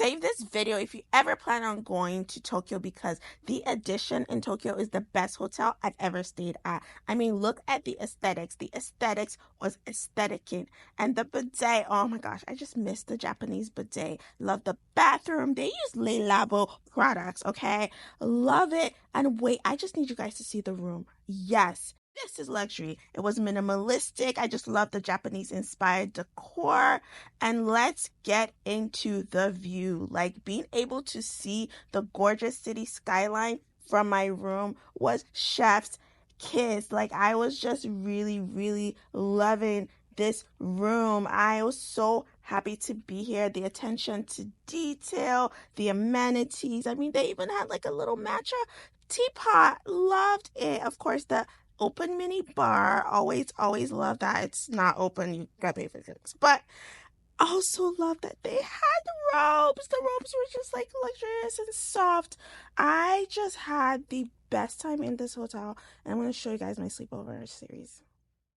save this video if you ever plan on going to Tokyo, because the Edition in Tokyo is the best hotel I've ever stayed at. I mean, look at the aesthetics. The aesthetics was aestheticing. And the bidet, oh my gosh, I just miss the Japanese bidet. Love the bathroom. They use Labo products, okay? Love it. And wait, I just need you guys to see the room. Yes. This is luxury. It was minimalistic. I just love the Japanese inspired decor. And let's get into the view. Like, being able to see the gorgeous city skyline from my room was chef's kiss. Like, I was just really, really loving this room. I was so happy to be here. The attention to detail, the amenities. I mean, they even had like a little matcha teapot. Loved it. Of course, the open mini bar. Always love that. It's not open. You gotta pay for things. But also love that they had robes. The robes were just like luxurious and soft. I just had the best time in this hotel. And I'm going to show you guys my sleepover series.